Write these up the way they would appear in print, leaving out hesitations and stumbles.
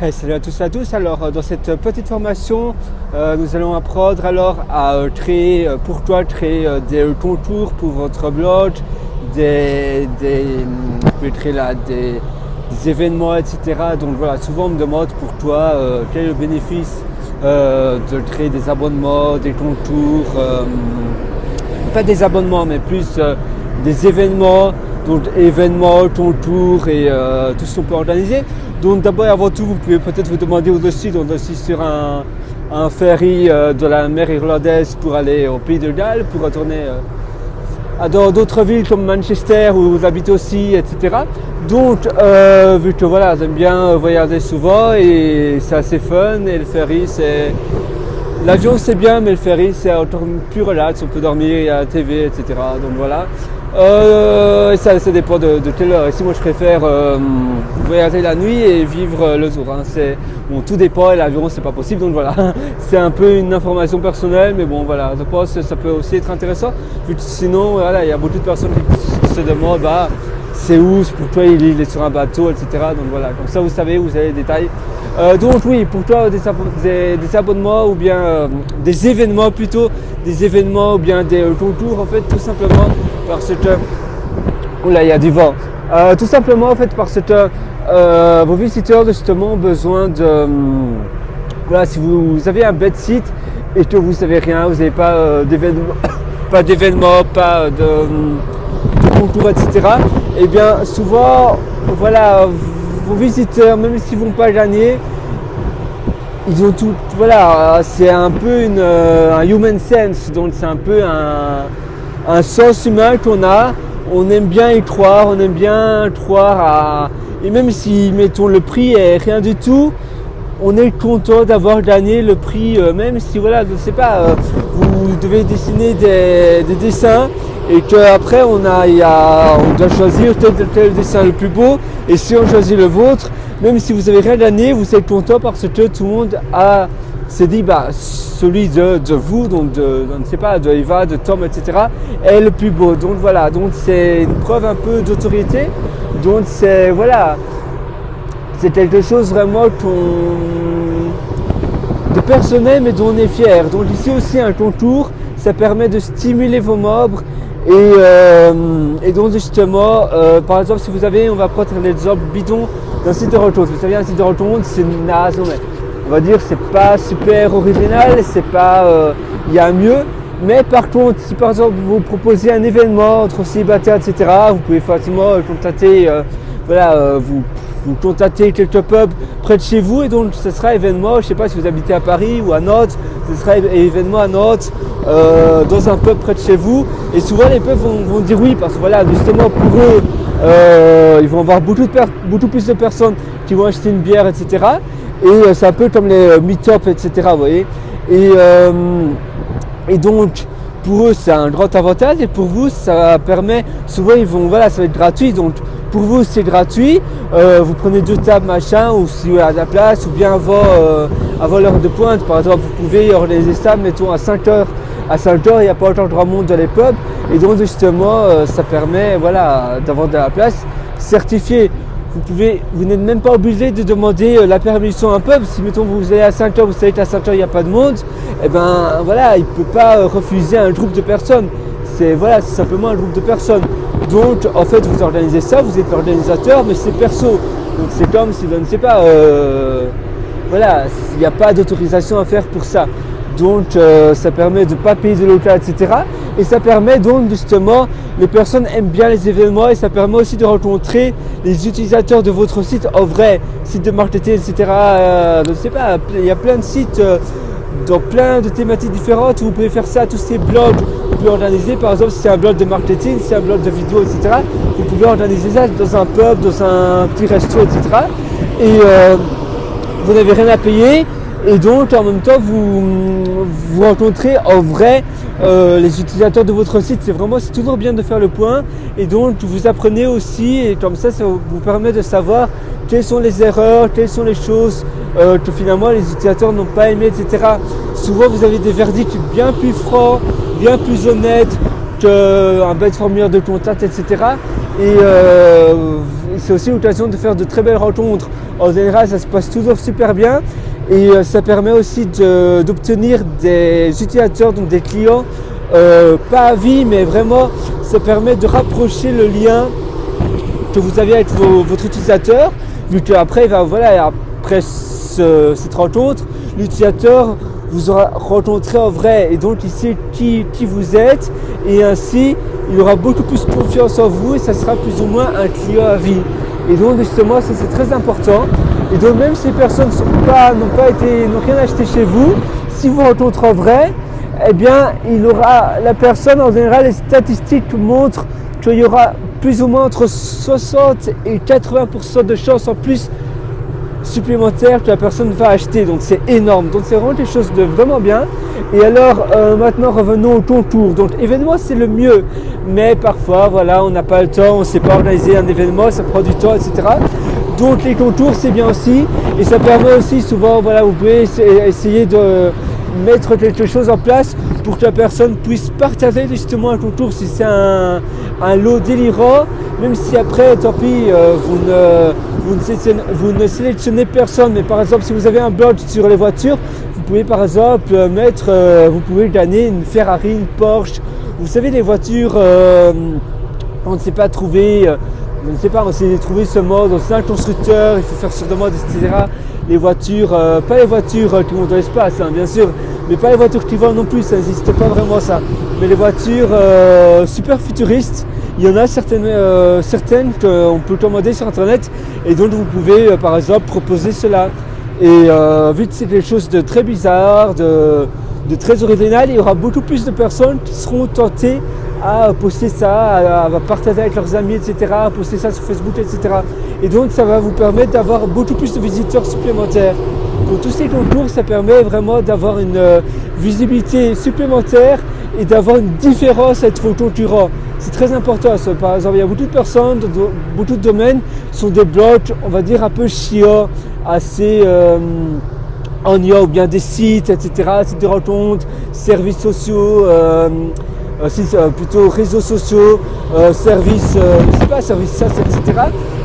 Hey, salut à tous. Alors dans cette petite formation, nous allons apprendre alors à créer pour toi des contours pour votre blog, vous pouvez créer là des événements, etc. Donc voilà, souvent on me demande pour toi quel est le bénéfice de créer des abonnements, des contours, pas des abonnements mais plus des événements, donc événements, contours et tout ce qu'on peut organiser. Donc d'abord et avant tout, vous pouvez peut-être vous demander au-dessus, donc je suis sur un ferry de la mer irlandaise pour aller au pays de Galles, pour retourner dans d'autres villes comme Manchester où vous habitez aussi, etc. Donc vu que voilà, j'aime bien voyager souvent et c'est assez fun, et le ferry c'est... L'avion c'est bien, mais le ferry c'est encore plus relax, on peut dormir, il y a la TV, etc. Donc voilà. Ça dépend de quelle heure. Ici moi je préfère voyager la nuit et vivre le jour. Bon, tout dépend, et l'avion c'est pas possible, donc voilà. C'est un peu une information personnelle, mais bon voilà, je pense que ça peut aussi être intéressant. Sinon voilà, il y a beaucoup de personnes qui se demandent c'est où, pour toi il est sur un bateau, etc. Donc voilà, comme ça vous savez, vous avez les détails. Donc oui, pour toi des abonnements ou bien des événements plutôt, des événements ou bien des concours en fait, tout simplement parce que... Oula, il y a du vent. Tout simplement en fait parce que vos visiteurs justement ont besoin de... voilà, si vous avez un bed site et que vous savez rien, vous n'avez pas d'événements, pas de concours, etc. Et bien souvent, voilà, vos visiteurs, même s'ils ne vont pas gagner, ils ont tout, voilà, c'est un peu un human sense, donc c'est un peu un sens humain qu'on a. On aime bien y croire, et même si, mettons, le prix est rien du tout, on est content d'avoir gagné le prix, même si, voilà, je ne sais pas, vous devez dessiner des dessins et qu'après on doit choisir tel dessin le plus beau, et si on choisit le vôtre, même si vous avez rien gagné, vous êtes content parce que tout le monde s'est dit celui de vous, donc je ne sais pas, de Eva, de Tom, etc. est le plus beau. Donc voilà, donc c'est une preuve un peu d'autorité. Donc c'est voilà, c'est quelque chose vraiment de personnel mais dont on est fier. Donc ici aussi un contour, ça permet de stimuler vos membres. Et donc justement, par exemple, si vous avez, on va prendre l'exemple bidon d'un site de retour. Vous savez, un site de retour, c'est naze, on va dire, c'est pas super original, c'est pas, il y a mieux. Mais par contre, si par exemple vous proposez un événement entre célibataires, etc., vous pouvez facilement contacter, vous contactez quelques pubs près de chez vous, et donc ce sera événement, je ne sais pas si vous habitez à Paris ou à Nantes, ce sera événement à Nantes, dans un pub près de chez vous, et souvent les pubs vont dire oui, parce que voilà, justement pour eux, ils vont avoir beaucoup plus de personnes qui vont acheter une bière, etc. Et c'est un peu comme les meet-up, etc. Vous voyez, et donc pour eux c'est un grand avantage, et pour vous ça permet, souvent ça va être gratuit, donc pour vous c'est gratuit, vous prenez 2 tables machin, ou si vous avez de la place, ou bien avant l'heure de pointe, par exemple vous pouvez organiser ça, mettons à 5h, il n'y a pas autant de grand monde dans les pubs, et donc justement ça permet d'avoir de la place certifiée. Vous n'êtes même pas obligé de demander la permission à un pub. Si mettons vous allez à 5h, vous savez qu'à 5h il n'y a pas de monde, et il ne peut pas refuser un groupe de personnes. C'est simplement un groupe de personnes. Donc en fait vous organisez ça, vous êtes l'organisateur, mais c'est perso. Donc c'est comme si je ne sais pas, il n'y a pas d'autorisation à faire pour ça. Donc ça permet de ne pas payer de local, etc. Et ça permet donc justement, les personnes aiment bien les événements, et ça permet aussi de rencontrer les utilisateurs de votre site en vrai, site de marketing, etc. Je ne sais pas, il y a plein de sites dans plein de thématiques différentes où vous pouvez faire ça, tous ces blogs, vous pouvez organiser, par exemple si c'est un blog de marketing, si c'est un blog de vidéo, etc. Vous pouvez organiser ça dans un pub, dans un petit resto, etc. Et vous n'avez rien à payer. Et donc en même temps vous rencontrez en vrai les utilisateurs de votre site. C'est toujours bien de faire le point, et donc vous apprenez aussi, et comme ça vous permet de savoir quelles sont les erreurs, quelles sont les choses que finalement les utilisateurs n'ont pas aimé, etc. Souvent vous avez des verdicts bien plus francs, bien plus honnêtes qu'un bête formulaire de contact, etc. Et c'est aussi l'occasion de faire de très belles rencontres. En général, ça se passe toujours super bien et ça permet aussi d'obtenir des utilisateurs, donc des clients, pas à vie, mais vraiment, ça permet de rapprocher le lien que vous avez avec votre utilisateur, vu qu'après, après cette rencontre, l'utilisateur vous aura rencontré en vrai et donc il sait qui vous êtes et ainsi il aura beaucoup plus confiance en vous et ça sera plus ou moins un client à vie. Et donc justement ça c'est très important. Et donc même si les personnes n'ont rien acheté chez vous, si vous rencontrez en vrai, eh bien la personne en général, les statistiques montrent qu'il y aura plus ou moins entre 60 et 80% de chances en plus supplémentaire que la personne va acheter, donc c'est énorme, donc c'est vraiment quelque chose de vraiment bien. Et alors maintenant revenons au concours. Donc événement c'est le mieux, mais parfois on n'a pas le temps, on ne sait pas organiser un événement, ça prend du temps, etc. Donc les concours c'est bien aussi et ça permet aussi souvent, vous pouvez essayer de mettre quelque chose en place pour que la personne puisse partager justement un concours si c'est un lot délirant, même si après tant pis vous ne sélectionnez personne, mais par exemple si vous avez un blog sur les voitures, vous pouvez par exemple vous pouvez gagner une Ferrari, une Porsche, vous savez les voitures on ne sait pas trouver, on essaie de trouver ce mode, c'est un constructeur, il faut faire sur demande, etc. Les voitures, pas les voitures qui vont dans l'espace, bien sûr, mais pas les voitures qui volent non plus, ça n'existe pas vraiment ça. Mais les voitures super futuristes, il y en a certaines qu'on peut commander sur internet et donc vous pouvez par exemple proposer cela. Et vu que c'est quelque chose de très bizarre, de très original, il y aura beaucoup plus de personnes qui seront tentées à poster ça, à partager avec leurs amis, etc., à poster ça sur Facebook, etc. Et donc ça va vous permettre d'avoir beaucoup plus de visiteurs supplémentaires. Donc tous ces concours, ça permet vraiment d'avoir une visibilité supplémentaire et d'avoir une différence avec vos concurrents. C'est très important. Ça. Par exemple, il y a beaucoup de personnes, beaucoup de domaines sont des blogs, on va dire un peu chiants, assez ennuyants, ou bien des sites, etc., sites de rencontres, services sociaux, plutôt réseaux sociaux, services SaaS, etc.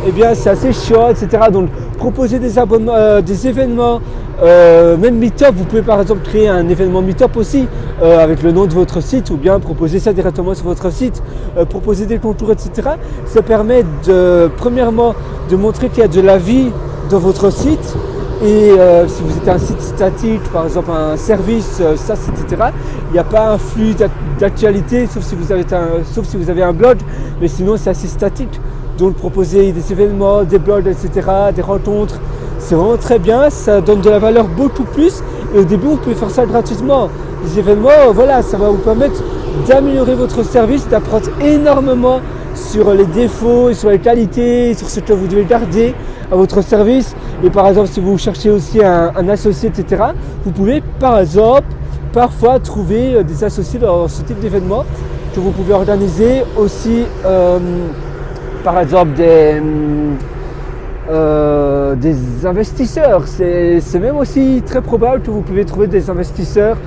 Eh bien, c'est assez chiant, etc. Donc, proposer des abonnements, des événements, même Meetup, vous pouvez par exemple créer un événement Meetup aussi avec le nom de votre site ou bien proposer ça directement sur votre site, proposer des concours, etc. Ça permet premièrement de montrer qu'il y a de la vie dans votre site. Et si vous êtes un site statique, par exemple un service, SaaS, etc., il n'y a pas un flux d'actualité, sauf si vous avez un blog, mais sinon c'est assez statique. Donc proposer des événements, des blogs, etc., des rencontres, c'est vraiment très bien, ça donne de la valeur beaucoup plus. Et au début, vous pouvez faire ça gratuitement. Les événements, ça va vous permettre d'améliorer votre service, d'apprendre énormément sur les défauts, et sur les qualités, sur ce que vous devez garder à votre service. Et par exemple, si vous cherchez aussi un associé, etc., vous pouvez par exemple parfois trouver des associés dans ce type d'événement que vous pouvez organiser aussi, par exemple des investisseurs. C'est même aussi très probable que vous pouvez trouver des investisseurs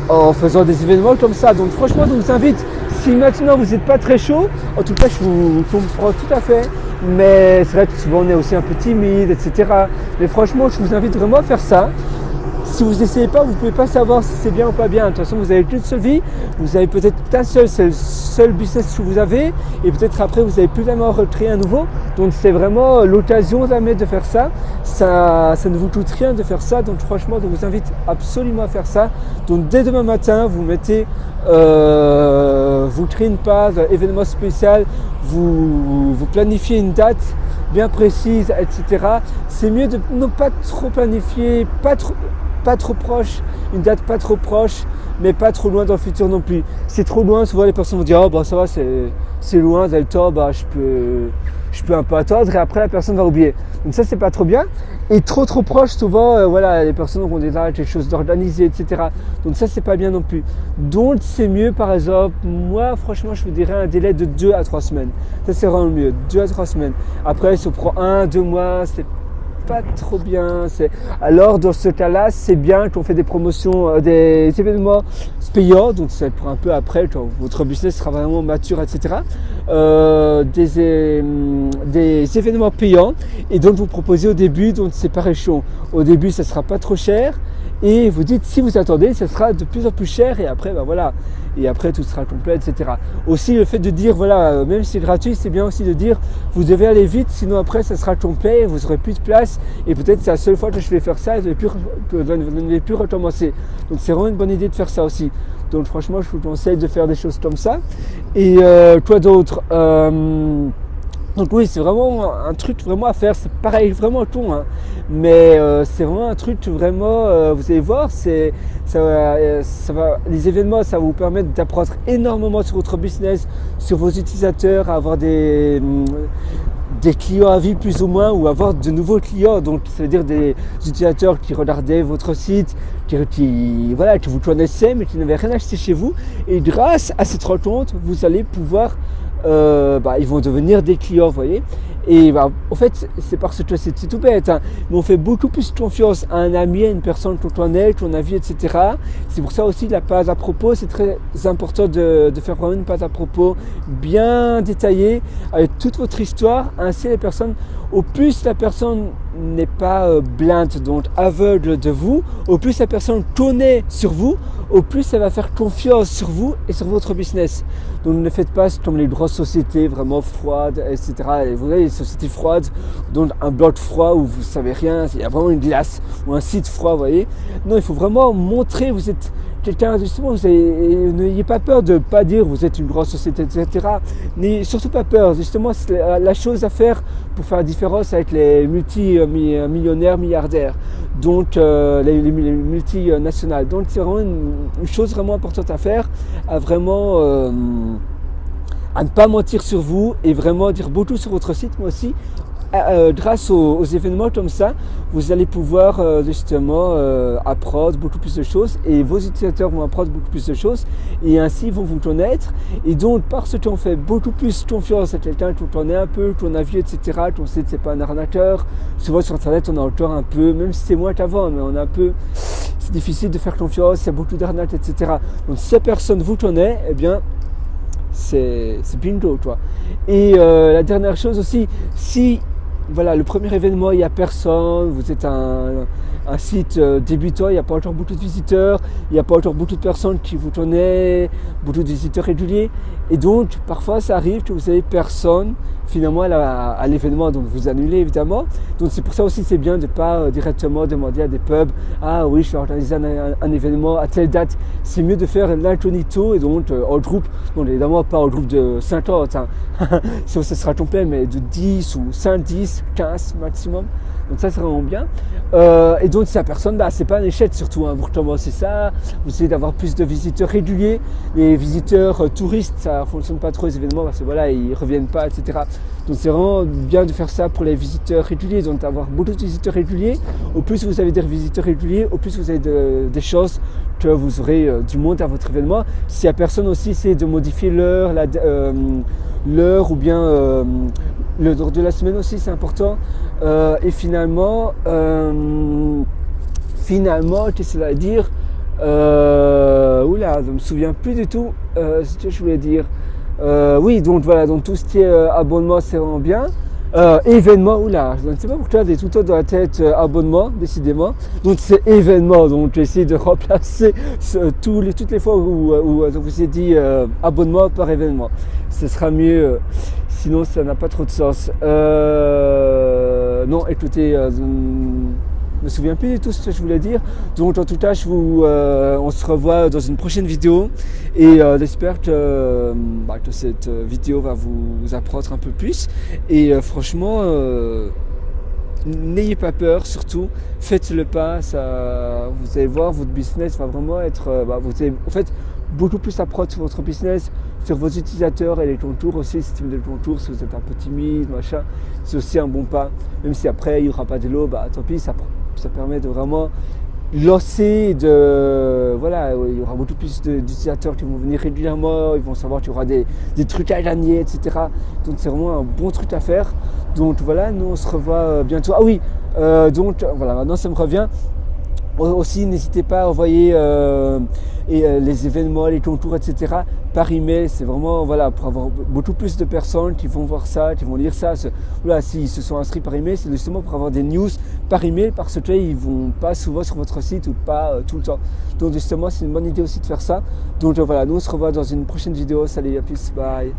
en faisant des événements comme ça. Donc franchement, je vous invite, si maintenant vous n'êtes pas très chaud, en tout cas je vous comprends tout à fait, mais c'est vrai que souvent on est aussi un peu timide, etc. Mais franchement, je vous invite vraiment à faire ça. Si vous n'essayez pas, vous ne pouvez pas savoir si c'est bien ou pas bien. De toute façon, vous n'avez qu'une seule vie, vous avez peut-être qu'un seul business que vous avez, et peut-être après vous n'avez plus vraiment à recréer un nouveau. Donc c'est vraiment l'occasion jamais de faire ça. Ça ne vous coûte rien de faire ça. Donc franchement, je vous invite absolument à faire ça. Donc dès demain matin, vous mettez, vous créez une page événement spécial, vous planifiez une date bien précise, etc. C'est mieux de ne pas trop planifier, pas trop proche, une date pas trop proche, mais pas trop loin dans le futur non plus. C'est trop loin, souvent les personnes vont dire ça va, c'est loin, j'ai le temps, je peux un peu attendre, et après la personne va oublier. Donc ça c'est pas trop bien. Et trop proche, souvent les personnes ont déjà quelque chose d'organisé, etc. Donc ça c'est pas bien non plus. Donc c'est mieux, par exemple, moi franchement je vous dirais un délai de 2 à 3 semaines. Ça c'est vraiment mieux, 2 à 3 semaines. Après si on prend 1-2 mois, c'est pas trop bien. Alors dans ce cas-là, c'est bien qu'on fait des promotions, des événements payants, donc c'est pour un peu après, quand votre business sera vraiment mature, etc. Des événements payants, et donc vous proposez au début, donc c'est pareil chaud. Au début, ça sera pas trop cher, et vous dites si vous attendez, ça sera de plus en plus cher, et après, voilà. Et après tout sera complet, etc. Aussi le fait de dire, voilà, même si c'est gratuit, c'est bien aussi de dire, vous devez aller vite, sinon après ça sera complet, vous n'aurez plus de place, et peut-être c'est la seule fois que je vais faire ça, et vous n'allez plus recommencer. Donc c'est vraiment une bonne idée de faire ça aussi. Donc franchement, je vous conseille de faire des choses comme ça. Et quoi d'autre donc oui, c'est vraiment un truc vraiment à faire, c'est pareil, vraiment con, hein. Mais c'est vraiment un truc vraiment, vous allez voir, les événements, ça va vous permettre d'apprendre énormément sur votre business, sur vos utilisateurs, à avoir des clients à vie plus ou moins, ou avoir de nouveaux clients, donc ça veut dire des utilisateurs qui regardaient votre site, qui vous connaissaient mais qui n'avaient rien acheté chez vous, et grâce à cette rencontre, vous allez pouvoir ils vont devenir des clients, vous voyez. Et en fait, c'est parce que c'est tout bête, hein, mais on fait beaucoup plus confiance à un ami, à une personne qu'on connaît, qu'on a vu, etc. C'est pour ça aussi la page à propos, c'est très important de faire vraiment une page à propos bien détaillée avec toute votre histoire. Ainsi, les personnes, au plus la personne n'est pas blinde, donc aveugle de vous, au plus la personne connaît sur vous, au plus elle va faire confiance sur vous et sur votre business. Donc ne faites pas comme les grosses sociétés vraiment froides, etc. Et vous voyez, les sociétés froides, donc un bloc froid où vous ne savez rien, il y a vraiment une glace ou un site froid, vous voyez. Non, il faut vraiment montrer, vous êtes quelqu'un, justement, n'ayez pas peur de ne pas dire vous êtes une grosse société, etc. N'ayez surtout pas peur, justement, c'est la chose à faire pour faire la différence avec les multimillionnaires, milliardaires, donc les multinationales. Donc c'est vraiment une chose vraiment importante à faire, à vraiment à ne pas mentir sur vous et vraiment dire beaucoup sur votre site, mais aussi grâce aux événements comme ça, vous allez pouvoir justement apprendre beaucoup plus de choses, et vos utilisateurs vont apprendre beaucoup plus de choses, et ainsi vont vous connaître. Et donc parce qu'on fait beaucoup plus confiance à quelqu'un qu'on connaît un peu, qu'on a vu, etc., qu'on sait que c'est pas un arnaqueur. Souvent sur internet on a encore un peu, même si c'est moins qu'avant, mais on a un peu, c'est difficile de faire confiance, il y a beaucoup d'arnaques, etc. Donc si la personne vous connaît, eh bien c'est bingo, toi. Et la dernière chose aussi, si voilà, le premier événement, il n'y a personne, vous êtes un site débutant, il n'y a pas encore beaucoup de visiteurs, il n'y a pas encore beaucoup de personnes qui vous connaissent, beaucoup de visiteurs réguliers, et donc parfois ça arrive que vous n'avez personne finalement à l'événement, donc vous annulez évidemment. Donc c'est pour ça aussi c'est bien de ne pas directement demander à des pubs, ah oui je vais organiser un événement à telle date. C'est mieux de faire l'incognito, et donc en groupe, donc évidemment pas en groupe de 50, hein. Ça sera complet, mais de 10 ou 5, 10, 15 maximum. Donc ça c'est vraiment bien. Et donc si la personne, c'est pas un échec surtout, hein. Vous recommencez ça, vous essayez d'avoir plus de visiteurs réguliers. Les visiteurs touristes, ça fonctionne pas trop les événements, parce que voilà, ils reviennent pas, etc. Donc c'est vraiment bien de faire ça pour les visiteurs réguliers, donc d'avoir beaucoup de visiteurs réguliers. Au plus vous avez des visiteurs réguliers, au plus vous avez des chances que vous aurez du monde à votre événement. Si la personne aussi essaie de modifier l'heure, ou bien l'heure de la semaine aussi, c'est important. Et finalement, qu'est-ce que ça veut dire, je ne me souviens plus du tout ce que je voulais dire. Oui, donc voilà, donc tout ce qui est abonnement, c'est vraiment bien. Événement, je ne sais pas pourquoi j'ai tout dans la tête abonnement, décidément. Donc c'est événement, donc j'essaie de remplacer toutes les fois où vous avez dit abonnement par événement. Ce sera mieux, sinon ça n'a pas trop de sens. Non, écoutez, je me souviens plus du tout ce que je voulais dire. Donc en tout cas, on se revoit dans une prochaine vidéo, et j'espère que cette vidéo va vous apprendre un peu plus. Et franchement, n'ayez pas peur, surtout faites le pas. Vous allez voir, votre business va vraiment être, vous allez en fait beaucoup plus apprendre sur votre business, sur vos utilisateurs, et les contours aussi, système de contours, si vous êtes un peu timide, machin, c'est aussi un bon pas. Même si après il n'y aura pas de lot, tant pis, ça permet de vraiment lancer voilà, il y aura beaucoup plus d'utilisateurs qui vont venir régulièrement, ils vont savoir qu'il y aura des trucs à gagner, etc. Donc c'est vraiment un bon truc à faire. Donc voilà, nous on se revoit bientôt. Ah oui, donc voilà, maintenant ça me revient. Aussi, n'hésitez pas à envoyer les événements, les concours, etc. par email. C'est vraiment voilà, pour avoir beaucoup plus de personnes qui vont voir ça, qui vont lire ça. Voilà, s'ils se sont inscrits par email, c'est justement pour avoir des news par email parce qu'ils ne vont pas souvent sur votre site ou pas tout le temps. Donc justement, c'est une bonne idée aussi de faire ça. Donc voilà, nous on se revoit dans une prochaine vidéo. Salut, à plus, bye.